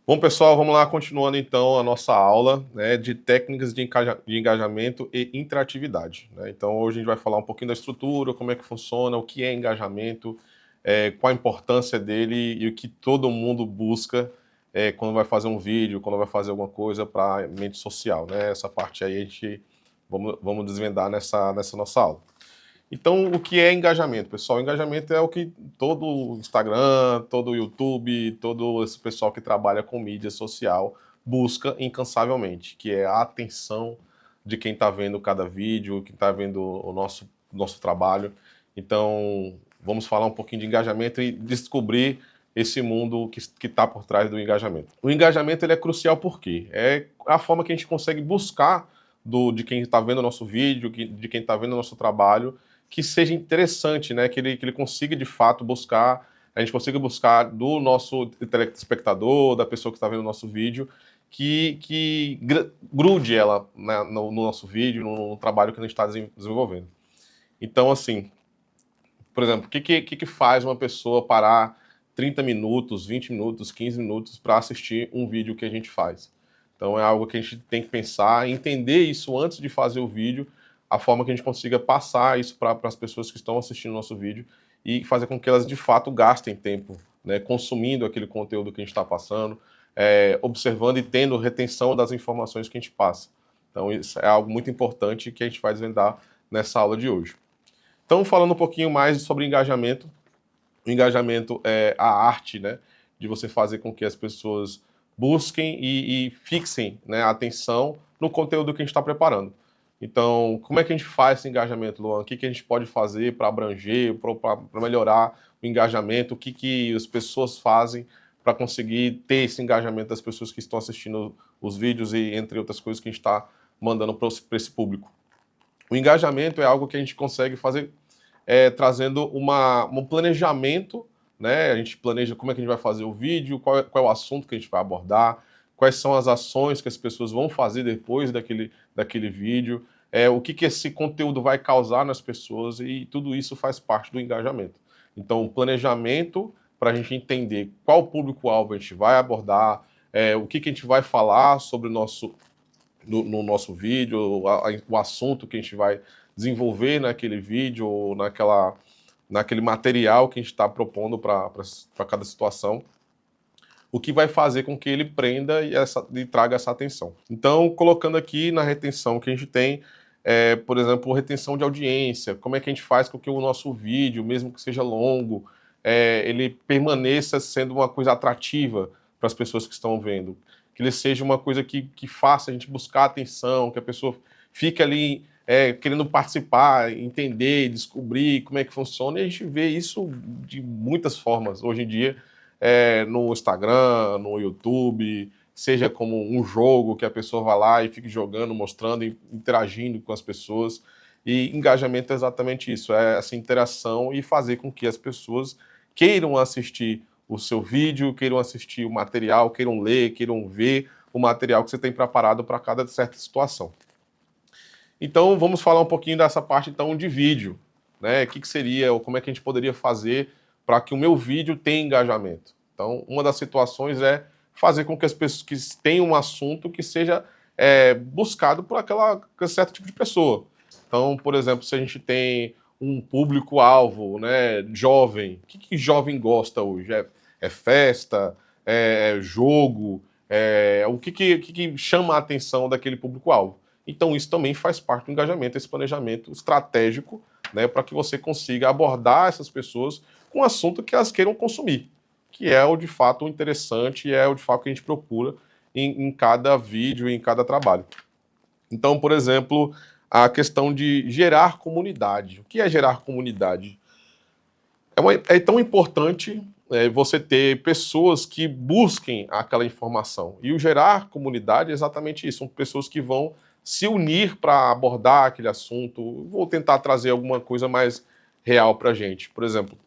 Bom, pessoal, vamos lá, continuando então a nossa aula, né, de técnicas de engajamento e interatividade, né? Então, hoje a gente vai falar um pouquinho da estrutura, como é que funciona, o que é engajamento, qual a importância dele e o que todo mundo busca quando vai fazer um vídeo, quando vai fazer alguma coisa para a mente social, né? Essa parte aí a gente vamos desvendar nessa nossa aula. Então, o que é engajamento, pessoal? Engajamento é o que todo Instagram, todo YouTube, todo esse pessoal que trabalha com mídia social busca incansavelmente, que é a atenção de quem está vendo cada vídeo, quem está vendo o nosso trabalho. Então, vamos falar um pouquinho de engajamento e descobrir esse mundo que está por trás do engajamento. O engajamento ele é crucial porque é a forma que a gente consegue buscar de quem está vendo o nosso vídeo, de quem está vendo o nosso trabalho, que seja interessante, né? Que ele consiga de fato buscar, a gente consiga buscar do nosso telespectador, da pessoa que está vendo o nosso vídeo, que grude ela, né, no nosso vídeo, no trabalho que a gente está desenvolvendo. Então, assim, por exemplo, o que faz uma pessoa parar 30 minutos, 20 minutos, 15 minutos para assistir um vídeo que a gente faz? Então é algo que a gente tem que pensar, entender isso antes de fazer o vídeo, a forma que a gente consiga passar isso para as pessoas que estão assistindo o nosso vídeo e fazer com que elas de fato gastem tempo, né, consumindo aquele conteúdo que a gente está passando, observando e tendo retenção das informações que a gente passa. Então isso é algo muito importante que a gente vai desvendar nessa aula de hoje. Então, falando um pouquinho mais sobre engajamento, o engajamento é a arte, né, de você fazer com que as pessoas busquem e fixem, né, a atenção no conteúdo que a gente está preparando. Então, como é que a gente faz esse engajamento, Luan? O que a gente pode fazer para abranger, para melhorar o engajamento? O que as pessoas fazem para conseguir ter esse engajamento das pessoas que estão assistindo os vídeos e entre outras coisas que a gente está mandando para esse público? O engajamento é algo que a gente consegue fazer trazendo um planejamento, né? A gente planeja como é que a gente vai fazer o vídeo, qual é o assunto que a gente vai abordar, quais são as ações que as pessoas vão fazer depois daquele vídeo, o que esse conteúdo vai causar nas pessoas, e tudo isso faz parte do engajamento. Então, o planejamento para a gente entender qual público-alvo a gente vai abordar, o que a gente vai falar sobre no nosso vídeo, o assunto que a gente vai desenvolver naquele vídeo ou naquele material que a gente está propondo para cada situação, o que vai fazer com que ele prenda e traga essa atenção. Então, colocando aqui na retenção que a gente tem, por exemplo, retenção de audiência, como é que a gente faz com que o nosso vídeo, mesmo que seja longo, ele permaneça sendo uma coisa atrativa para as pessoas que estão vendo, que ele seja uma coisa que faça a gente buscar atenção, que a pessoa fique ali querendo participar, entender, descobrir como é que funciona, e a gente vê isso de muitas formas hoje em dia, no Instagram, no YouTube, seja como um jogo que a pessoa vai lá e fique jogando, mostrando, interagindo com as pessoas. E engajamento é exatamente isso, é essa interação e fazer com que as pessoas queiram assistir o seu vídeo, queiram assistir o material, queiram ler, queiram ver o material que você tem preparado para cada certa situação. Então, vamos falar um pouquinho dessa parte então de vídeo, né? O que seria, ou como é que a gente poderia fazer para que o meu vídeo tenha engajamento. Então, uma das situações é fazer com que as pessoas que tenham um assunto que seja buscado por aquele certo tipo de pessoa. Então, por exemplo, se a gente tem um público-alvo, né, jovem, o que jovem gosta hoje? É festa, é jogo, o que chama a atenção daquele público-alvo? Então, isso também faz parte do engajamento, esse planejamento estratégico, né, para que você consiga abordar essas pessoas com um assunto que elas queiram consumir, que é o de fato interessante e é o de fato que a gente procura em cada vídeo e em cada trabalho. Então, por exemplo, a questão de gerar comunidade. O que é gerar comunidade? É tão importante você ter pessoas que busquem aquela informação. E o gerar comunidade é exatamente isso, são pessoas que vão se unir para abordar aquele assunto. Vou tentar trazer alguma coisa mais real para a gente. Por exemplo,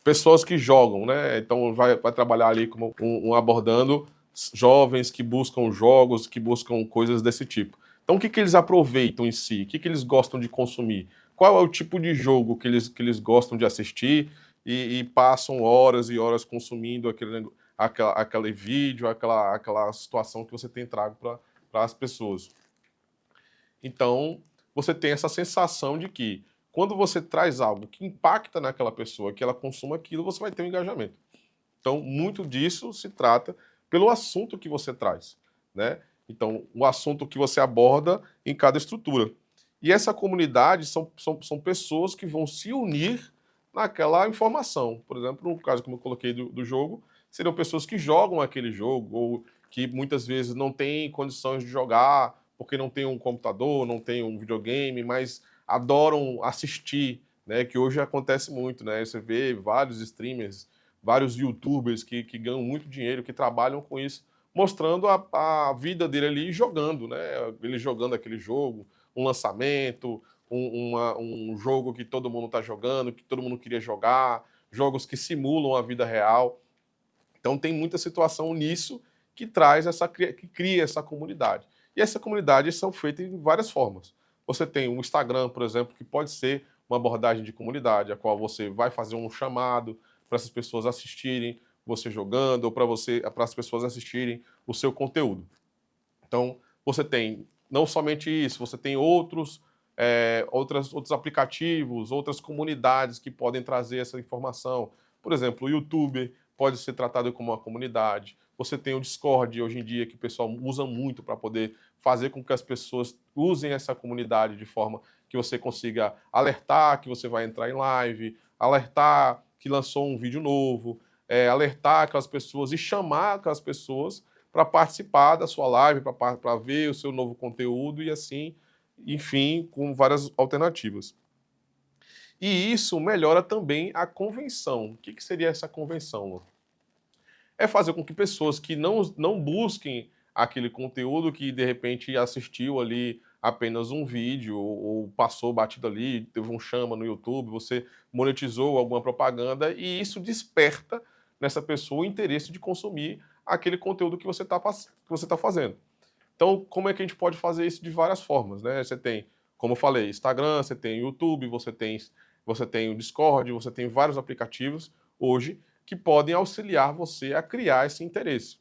pessoas que jogam, né? Então vai trabalhar ali como abordando jovens que buscam jogos, que buscam coisas desse tipo. Então o que eles aproveitam em si? O que eles gostam de consumir? Qual é o tipo de jogo que eles gostam de assistir e passam horas e horas consumindo aquele vídeo, aquela situação que você tem trago para as pessoas. Então, você tem essa sensação de que quando você traz algo que impacta naquela pessoa, que ela consuma aquilo, você vai ter um engajamento. Então, muito disso se trata pelo assunto que você traz, né? Então, o assunto que você aborda em cada estrutura. E essa comunidade são pessoas que vão se unir naquela informação. Por exemplo, no caso, como eu coloquei do jogo, seriam pessoas que jogam aquele jogo, ou que muitas vezes não têm condições de jogar, porque não tem um computador, não tem um videogame, mas adoram assistir, né? Que hoje acontece muito, né? Você vê vários streamers, vários youtubers que ganham muito dinheiro, que trabalham com isso, mostrando a vida dele ali jogando, né? Ele jogando aquele jogo, um lançamento, um jogo que todo mundo está jogando, que todo mundo queria jogar, jogos que simulam a vida real. Então tem muita situação nisso que traz que cria essa comunidade. E essa comunidade são feitas de várias formas. Você tem um Instagram, por exemplo, que pode ser uma abordagem de comunidade, a qual você vai fazer um chamado para essas pessoas assistirem você jogando, ou para as pessoas assistirem o seu conteúdo. Então, você tem não somente isso, você tem outros aplicativos, outras comunidades que podem trazer essa informação. Por exemplo, o YouTube pode ser tratado como uma comunidade. Você tem o Discord hoje em dia, que o pessoal usa muito para poder fazer com que as pessoas usem essa comunidade de forma que você consiga alertar que você vai entrar em live, alertar que lançou um vídeo novo, alertar aquelas pessoas e chamar aquelas pessoas para participar da sua live, para ver o seu novo conteúdo e assim, enfim, com várias alternativas. E isso melhora também a convenção. O que seria essa convenção, Lu? É fazer com que pessoas que não busquem aquele conteúdo, que de repente assistiu ali apenas um vídeo ou passou batido ali, teve um chama no YouTube, você monetizou alguma propaganda e isso desperta nessa pessoa o interesse de consumir aquele conteúdo que você tá fazendo. Então, como é que a gente pode fazer isso de várias formas, né? Você tem, como eu falei, Instagram, você tem YouTube, você tem o Discord, você tem vários aplicativos hoje que podem auxiliar você a criar esse interesse,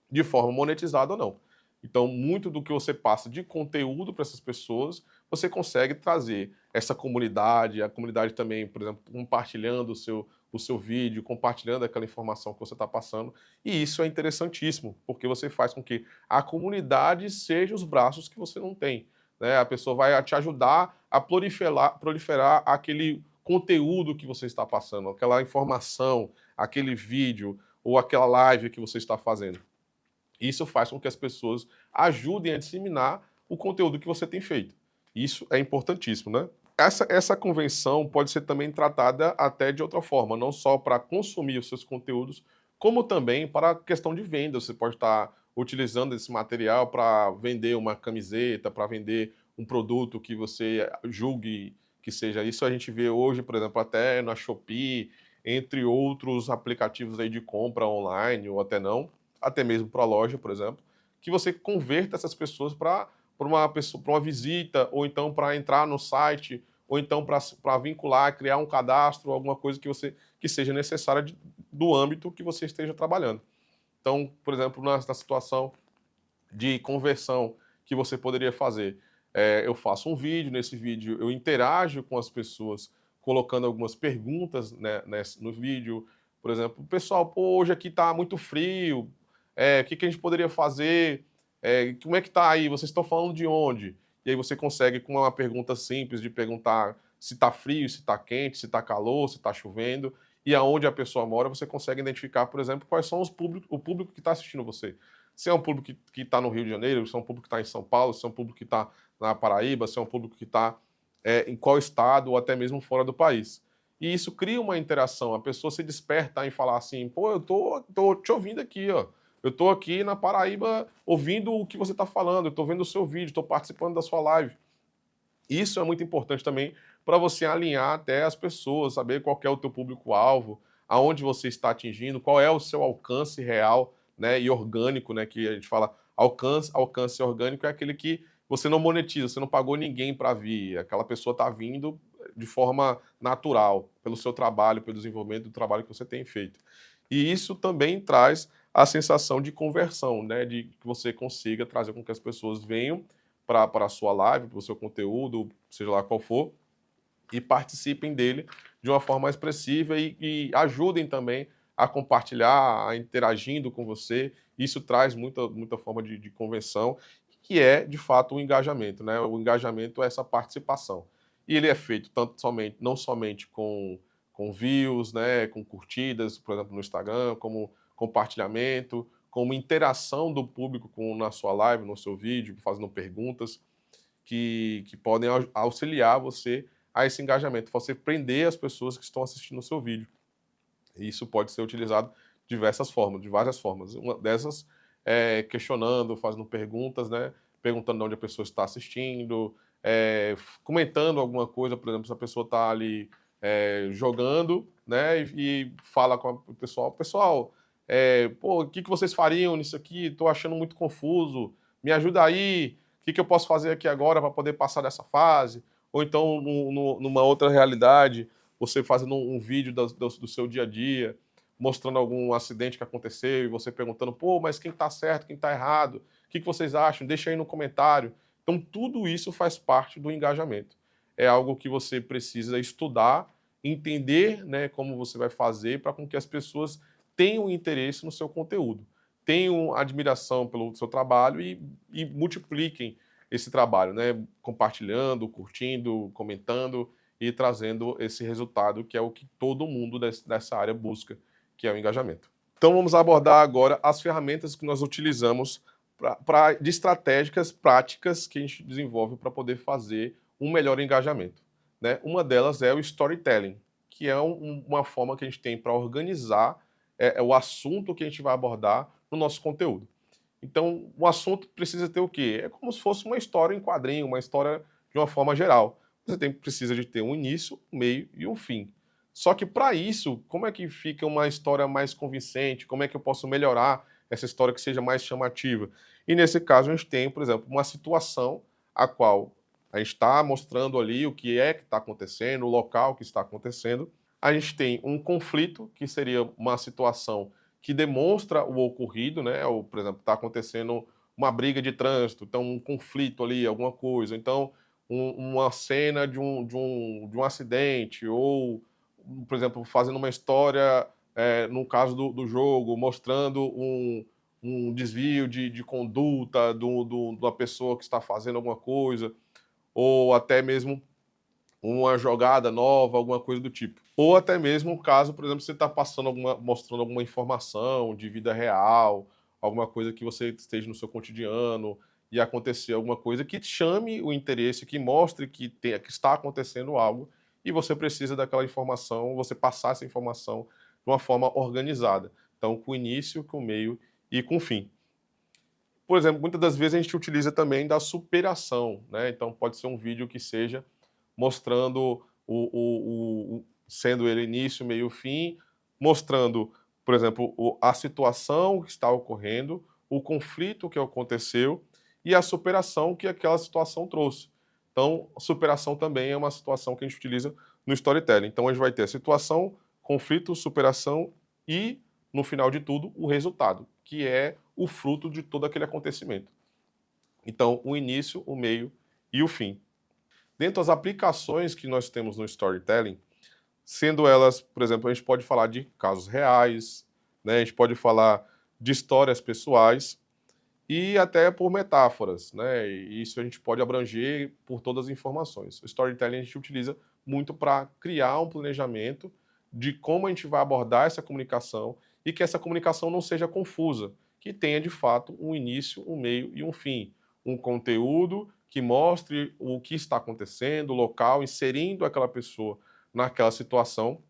de forma monetizada ou não. Então, muito do que você passa de conteúdo para essas pessoas, você consegue trazer essa comunidade, a comunidade também, por exemplo, compartilhando o seu vídeo, compartilhando aquela informação que você está passando. E isso é interessantíssimo, porque você faz com que a comunidade seja os braços que você não tem, né? A pessoa vai te ajudar a proliferar aquele conteúdo que você está passando, aquela informação, aquele vídeo ou aquela live que você está fazendo. Isso faz com que as pessoas ajudem a disseminar o conteúdo que você tem feito. Isso é importantíssimo, né? Essa convenção pode ser também tratada até de outra forma, não só para consumir os seus conteúdos, como também para a questão de venda. Você pode estar utilizando esse material para vender uma camiseta, para vender um produto que você julgue que seja isso. A gente vê hoje, por exemplo, até na Shopee, entre outros aplicativos aí de compra online, ou até não, até mesmo para a loja, por exemplo, que você converta essas pessoas para uma visita, ou então para entrar no site, ou então para vincular, criar um cadastro, alguma coisa que seja necessária do âmbito que você esteja trabalhando. Então, por exemplo, na situação de conversão que você poderia fazer, eu faço um vídeo, nesse vídeo eu interajo com as pessoas, colocando algumas perguntas, né, no vídeo. Por exemplo, pessoal, pô, hoje aqui está muito frio, o que a gente poderia fazer? Como é que está aí? Vocês estão falando de onde? E aí você consegue, com uma pergunta simples, de perguntar se está frio, se está quente, se está calor, se está chovendo, e aonde a pessoa mora, você consegue identificar, por exemplo, quais são o público que está assistindo você. Se é um público que está no Rio de Janeiro, se é um público que está em São Paulo, se é um público que está na Paraíba, se é um público que está em qual estado ou até mesmo fora do país. E isso cria uma interação, a pessoa se desperta em falar assim, pô, eu tô te ouvindo aqui, ó. Eu estou aqui na Paraíba ouvindo o que você está falando, eu estou vendo o seu vídeo, estou participando da sua live. Isso é muito importante também para você alinhar até as pessoas, saber qual é o teu público-alvo, aonde você está atingindo, qual é o seu alcance real, né, e orgânico, né, que a gente fala alcance orgânico é aquele que você não monetiza, você não pagou ninguém para vir, aquela pessoa está vindo de forma natural, pelo seu trabalho, pelo desenvolvimento do trabalho que você tem feito. E isso também traz a sensação de conversão, né? De que você consiga trazer com que as pessoas venham para a sua live, para o seu conteúdo, seja lá qual for, e participem dele de uma forma expressiva e ajudem também a compartilhar, a interagindo com você. Isso traz muita forma de convenção, que é, de fato, o engajamento, né? O engajamento é essa participação. E ele é feito tanto somente, não somente com views, né, com curtidas, por exemplo, no Instagram, como compartilhamento, como interação do público na sua live, no seu vídeo, fazendo perguntas que podem auxiliar você a esse engajamento, você prender as pessoas que estão assistindo o seu vídeo. E isso pode ser utilizado de várias formas. Uma dessas é questionando, fazendo perguntas, né? Perguntando de onde a pessoa está assistindo, comentando alguma coisa, por exemplo, se a pessoa está ali jogando, né? E fala com o pessoal, pô, o que vocês fariam nisso aqui? Estou achando muito confuso, me ajuda aí, o que eu posso fazer aqui agora para poder passar dessa fase? Ou então, numa outra realidade, você fazendo um vídeo do seu dia a dia, mostrando algum acidente que aconteceu e você perguntando, pô, mas quem está certo, quem está errado? O que vocês acham? Deixa aí no comentário. Então, tudo isso faz parte do engajamento. É algo que você precisa estudar, entender, né, como você vai fazer para com que as pessoas tenham interesse no seu conteúdo, tenham admiração pelo seu trabalho e multipliquem esse trabalho, né, compartilhando, curtindo, comentando e trazendo esse resultado que é o que todo mundo dessa área busca, que é o engajamento. Então vamos abordar agora as ferramentas que nós utilizamos de estratégicas práticas que a gente desenvolve para poder fazer um melhor engajamento, né? Uma delas é o storytelling, que é uma forma que a gente tem para organizar o assunto que a gente vai abordar no nosso conteúdo. Então, o assunto precisa ter o quê? É como se fosse uma história em quadrinho, uma história de uma forma geral. Você precisa de ter um início, um meio e um fim. Só que para isso, como é que fica uma história mais convincente? Como é que eu posso melhorar essa história que seja mais chamativa? E nesse caso, a gente tem, por exemplo, uma situação a qual a gente está mostrando ali o que é que está acontecendo, o local que está acontecendo. A gente tem um conflito, que seria uma situação que demonstra o ocorrido, né? Ou, por exemplo, está acontecendo uma briga de trânsito, então um conflito ali, alguma coisa. Então, uma cena de um acidente, ou, por exemplo, fazendo uma história, no caso do jogo, mostrando um desvio de conduta da pessoa que está fazendo alguma coisa, ou até mesmo uma jogada nova, alguma coisa do tipo. Ou até mesmo o caso, por exemplo, você está mostrando alguma informação de vida real, alguma coisa que você esteja no seu cotidiano e acontecer alguma coisa que chame o interesse, que mostre que está acontecendo algo e você precisa daquela informação, você passar essa informação de uma forma organizada. Então, com início, com meio e com fim. Por exemplo, muitas das vezes a gente utiliza também da superação, né? Então, pode ser um vídeo que seja mostrando sendo ele início, meio, fim, mostrando, por exemplo, a situação que está ocorrendo, o conflito que aconteceu e a superação que aquela situação trouxe. Então, a superação também é uma situação que a gente utiliza no storytelling. Então, a gente vai ter a situação, conflito, superação e, no final de tudo, o resultado, que é o fruto de todo aquele acontecimento. Então, o início, o meio e o fim. Dentro das aplicações que nós temos no storytelling, sendo elas, por exemplo, a gente pode falar de casos reais, né? A gente pode falar de histórias pessoais e até por metáforas, né? E isso a gente pode abranger por todas as informações. O storytelling a gente utiliza muito para criar um planejamento de como a gente vai abordar essa comunicação e que essa comunicação não seja confusa, que tenha de fato um início, um meio e um fim, um conteúdo que mostre o que está acontecendo, o local, inserindo aquela pessoa naquela situação,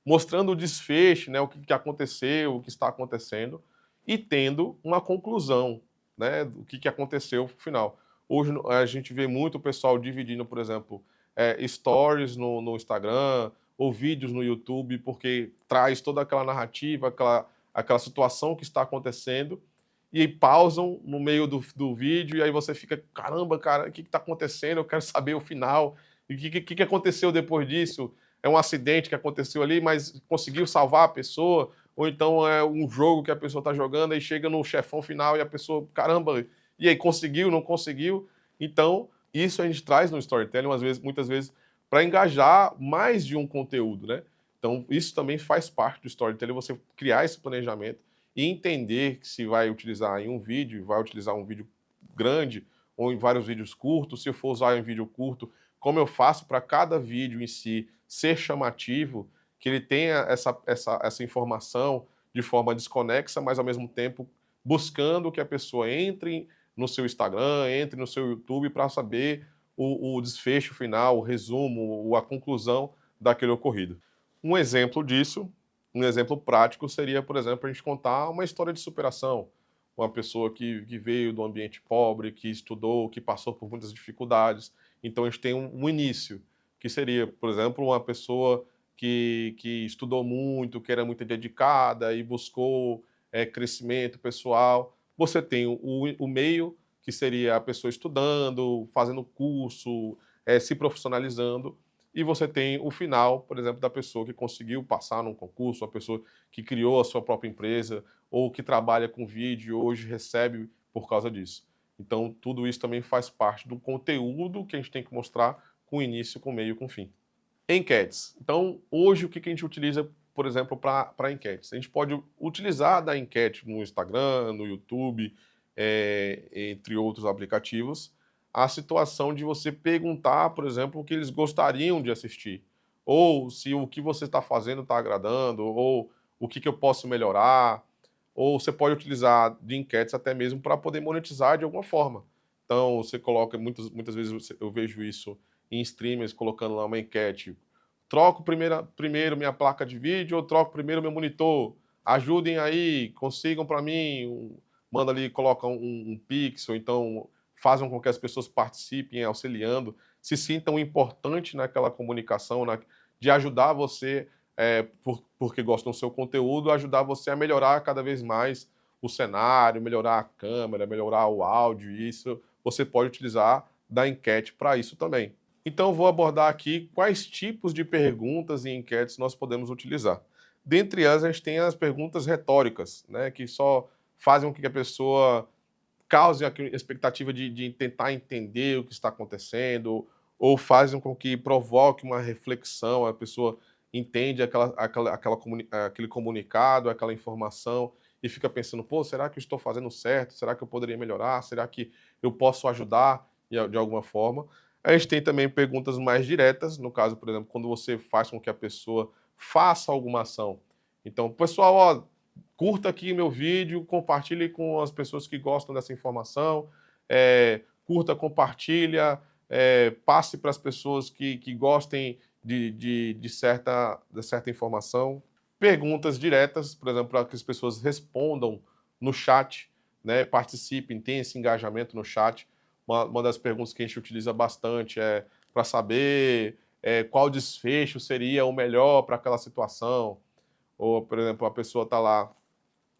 mostrando o desfecho, né, o que aconteceu, o que está acontecendo, e tendo uma conclusão, né, do que aconteceu no final. Hoje a gente vê muito o pessoal dividindo, por exemplo, stories no Instagram ou vídeos no YouTube, porque traz toda aquela narrativa, aquela situação que está acontecendo, e aí pausam no meio do vídeo, e aí você fica, caramba, cara, o que está acontecendo? Eu quero saber o final. E o que aconteceu depois disso? É um acidente que aconteceu ali, mas conseguiu salvar a pessoa? ou então é um jogo que a pessoa está jogando, aí chega no chefão final e a pessoa, caramba, e aí, conseguiu, não conseguiu? Então, isso a gente traz no storytelling, muitas vezes, para engajar mais de um conteúdo, né? Então, isso também faz parte do storytelling, você criar esse planejamento e entender que se vai utilizar em um vídeo, vai utilizar um vídeo grande ou em vários vídeos curtos, se eu for usar em vídeo curto, como eu faço para cada vídeo em si ser chamativo, que ele tenha essa informação de forma desconexa, mas ao mesmo tempo buscando que a pessoa entre no seu Instagram, entre no seu YouTube para saber o desfecho final, o resumo, a conclusão daquele ocorrido. Um exemplo disso, um exemplo prático seria, por exemplo, a gente contar uma história de superação. Uma pessoa que veio do ambiente pobre, que estudou, que passou por muitas dificuldades. Então a gente tem um início, que seria, por exemplo, uma pessoa que estudou muito, que era muito dedicada e buscou crescimento pessoal. Você tem o meio, que seria a pessoa estudando, fazendo curso, se profissionalizando, e você tem o final, por exemplo, da pessoa que conseguiu passar num concurso, a pessoa que criou a sua própria empresa, ou que trabalha com vídeo e hoje recebe por causa disso. Então, tudo isso também faz parte do conteúdo que a gente tem que mostrar com início, com meio e com fim. Enquetes. Então, hoje, o que a gente utiliza, por exemplo, para enquetes? A gente pode utilizar da enquete no Instagram, no YouTube, entre outros aplicativos, a situação de você perguntar, por exemplo, o que eles gostariam de assistir, ou se o que você está fazendo está agradando, ou o que eu posso melhorar, ou você pode utilizar de enquetes até mesmo para poder monetizar de alguma forma. Então, você coloca, muitas vezes eu vejo isso em streamers colocando lá uma enquete. Troco primeiro minha placa de vídeo ou troco primeiro meu monitor? Ajudem aí, consigam para mim. Manda ali, colocam um Pix, ou então fazem com que as pessoas participem, auxiliando, se sintam importantes naquela comunicação, de ajudar você, porque gostam do seu conteúdo, ajudar você a melhorar cada vez mais o cenário, melhorar a câmera, melhorar o áudio, e isso você pode utilizar da enquete para isso também. Então, vou abordar aqui quais tipos de perguntas e enquetes nós podemos utilizar. Dentre elas, a gente tem as perguntas retóricas, né, que só fazem com que a pessoa cause a expectativa de tentar entender o que está acontecendo, ou fazem com que provoque uma reflexão, a pessoa entende aquele comunicado, aquela informação, e fica pensando, pô, será que eu estou fazendo certo? Será que eu poderia melhorar? Será que eu posso ajudar de alguma forma? A gente tem também perguntas mais diretas, no caso, por exemplo, quando você faz com que a pessoa faça alguma ação. Então, pessoal, ó, curta aqui meu vídeo, compartilhe com as pessoas que gostam dessa informação, curta, compartilha, passe para as pessoas que gostem de certa informação. Perguntas diretas, por exemplo, para que as pessoas respondam no chat, né, participem, tenham esse engajamento no chat. Uma das perguntas que a gente utiliza bastante é para saber qual desfecho seria o melhor para aquela situação. Ou, por exemplo, a pessoa está lá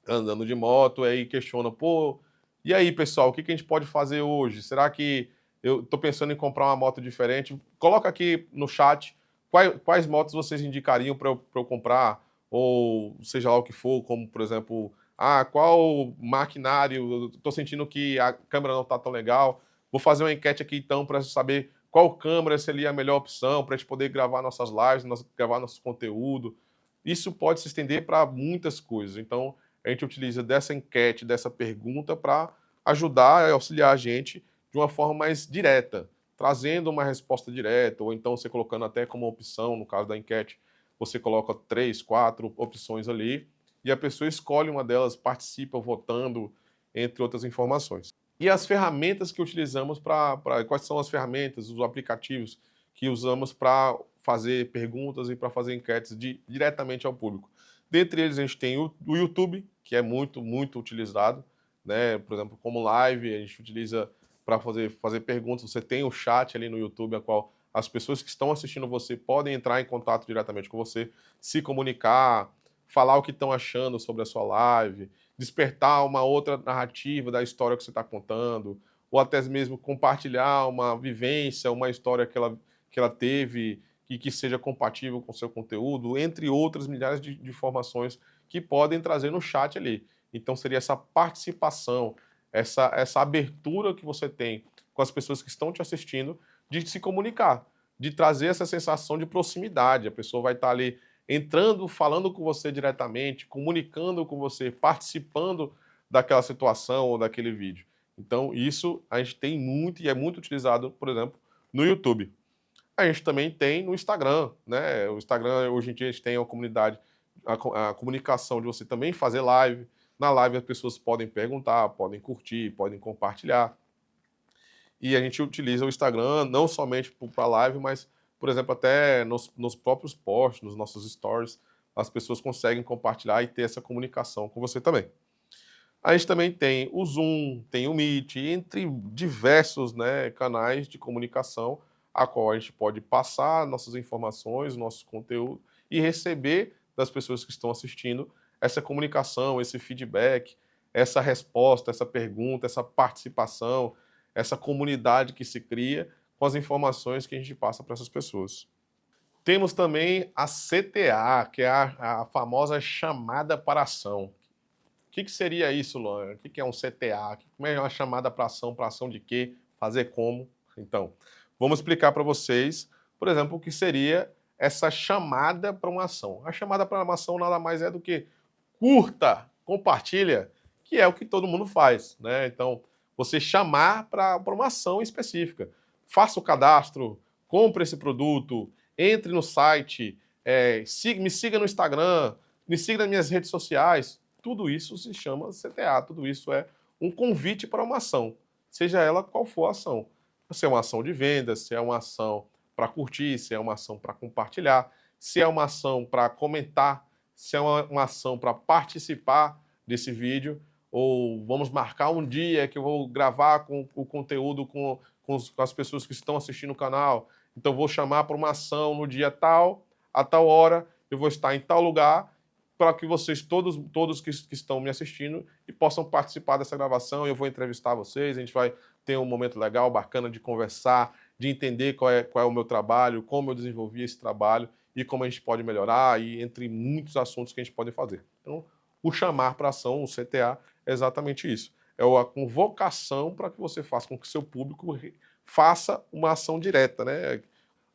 andando de moto, aí questiona, pô, e aí, pessoal, o que a gente pode fazer hoje? Será que eu estou pensando em comprar uma moto diferente? Coloca aqui no chat quais motos vocês indicariam para eu comprar, ou seja lá o que for, como, por exemplo, qual maquinário, eu estou sentindo que a câmera não está tão legal, vou fazer uma enquete aqui então para saber qual câmera seria a melhor opção para a gente poder gravar nossas lives, gravar nosso conteúdo. Isso pode se estender para muitas coisas, então a gente utiliza dessa enquete, dessa pergunta, para ajudar e auxiliar a gente de uma forma mais direta, trazendo uma resposta direta, ou então você colocando até como opção, no caso da enquete, você coloca 3, 4 opções ali, e a pessoa escolhe uma delas, participa votando, entre outras informações. E as ferramentas que utilizamos quais são as ferramentas, os aplicativos que usamos para fazer perguntas e para fazer enquetes diretamente ao público. Dentre eles, a gente tem o YouTube, que é muito, muito utilizado, né? Por exemplo, como live, a gente utiliza para fazer perguntas. Você tem o chat ali no YouTube, a qual as pessoas que estão assistindo você podem entrar em contato diretamente com você, se comunicar, falar o que estão achando sobre a sua live, despertar uma outra narrativa da história que você está contando, ou até mesmo compartilhar uma vivência, uma história que ela teve e que seja compatível com o seu conteúdo, entre outras milhares de informações que podem trazer no chat ali. Então seria essa participação, essa abertura que você tem com as pessoas que estão te assistindo de se comunicar, de trazer essa sensação de proximidade. A pessoa vai estar ali entrando, falando com você diretamente, comunicando com você, participando daquela situação ou daquele vídeo. Então, isso a gente tem muito e é muito utilizado, por exemplo, no YouTube. A gente também tem no Instagram, né? O Instagram, hoje em dia, a gente tem uma comunidade, a comunicação de você também fazer live. Na live, as pessoas podem perguntar, podem curtir, podem compartilhar. E a gente utiliza o Instagram não somente para live, mas, por exemplo, até nos próprios posts, nos nossos stories, as pessoas conseguem compartilhar e ter essa comunicação com você também. A gente também tem o Zoom, tem o Meet, entre diversos, né, canais de comunicação, a qual a gente pode passar nossas informações, nosso conteúdo e receber das pessoas que estão assistindo essa comunicação, esse feedback, essa resposta, essa pergunta, essa participação, essa comunidade que se cria com as informações que a gente passa para essas pessoas. Temos também a CTA, que é a famosa chamada para ação. O que seria isso, Luan? O que é um CTA? Como é uma chamada para ação de quê? Fazer como? Então, vamos explicar para vocês, por exemplo, o que seria essa chamada para uma ação. A chamada para uma ação nada mais é do que curta, compartilha, que é o que todo mundo faz, né? Então, você chamar para uma ação específica. Faça o cadastro, compre esse produto, entre no site, me siga no Instagram, me siga nas minhas redes sociais. Tudo isso se chama CTA, tudo isso é um convite para uma ação, seja ela qual for a ação. Se é uma ação de venda, se é uma ação para curtir, se é uma ação para compartilhar, se é uma ação para comentar, se é uma ação para participar desse vídeo, ou vamos marcar um dia que eu vou gravar com o conteúdo com as pessoas que estão assistindo o canal. Então, vou chamar para uma ação no dia tal, a tal hora, eu vou estar em tal lugar, para que vocês, todos que estão me assistindo, e possam participar dessa gravação. Eu vou entrevistar vocês, a gente vai ter um momento legal, bacana de conversar, de entender qual é o meu trabalho, como eu desenvolvi esse trabalho e como a gente pode melhorar, e entre muitos assuntos que a gente pode fazer. Então, o chamar para ação, o CTA, é exatamente isso. É a convocação para que você faça com que seu público faça uma ação direta, né?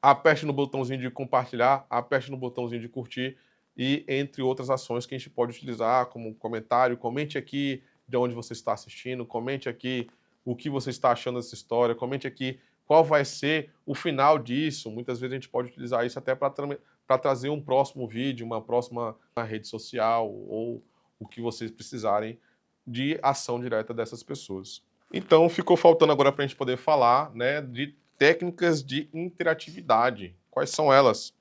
Aperte no botãozinho de compartilhar, aperte no botãozinho de curtir, e entre outras ações que a gente pode utilizar, como comentário, comente aqui de onde você está assistindo, comente aqui o que você está achando dessa história, comente aqui qual vai ser o final disso. Muitas vezes a gente pode utilizar isso até para trazer um próximo vídeo, uma próxima rede social, ou o que vocês precisarem de ação direta dessas pessoas. Então, ficou faltando agora para a gente poder falar, né, de técnicas de interatividade. Quais são elas?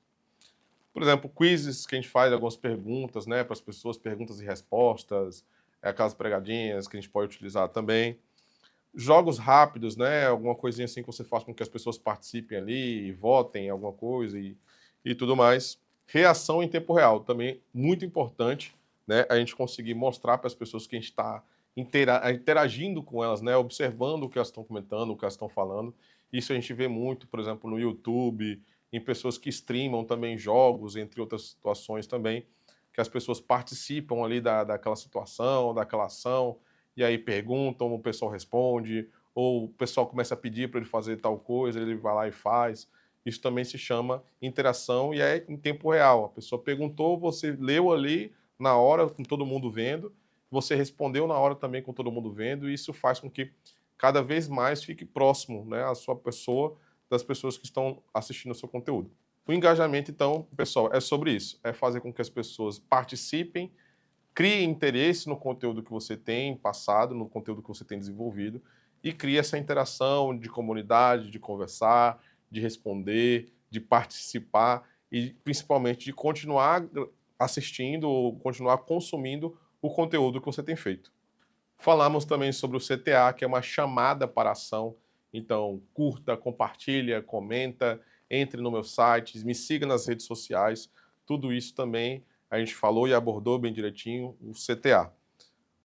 Por exemplo, quizzes que a gente faz algumas perguntas, né, para as pessoas, perguntas e respostas, aquelas pregadinhas que a gente pode utilizar também. Jogos rápidos, né, alguma coisinha assim que você faz com que as pessoas participem ali, e votem em alguma coisa e tudo mais. Reação em tempo real, também muito importante, né, a gente conseguir mostrar para as pessoas que a gente está interagindo com elas, né, observando o que elas estão comentando, o que elas estão falando. Isso a gente vê muito, por exemplo, no YouTube, em pessoas que streamam também jogos, entre outras situações também, que as pessoas participam ali daquela situação, daquela ação, e aí perguntam, o pessoal responde, ou o pessoal começa a pedir para ele fazer tal coisa, ele vai lá e faz. Isso também se chama interação e é em tempo real. A pessoa perguntou, você leu ali na hora, com todo mundo vendo, você respondeu na hora também com todo mundo vendo, e isso faz com que cada vez mais fique próximo, né, a sua pessoa, das pessoas que estão assistindo o seu conteúdo. O engajamento, então, pessoal, é sobre isso. É fazer com que as pessoas participem, criem interesse no conteúdo que você tem passado, no conteúdo que você tem desenvolvido, e crie essa interação de comunidade, de conversar, de responder, de participar e, principalmente, de continuar assistindo ou continuar consumindo o conteúdo que você tem feito. Falamos também sobre o CTA, que é uma chamada para ação. Então, curta, compartilha, comenta, entre no meu site, me siga nas redes sociais. Tudo isso também a gente falou e abordou bem direitinho o CTA.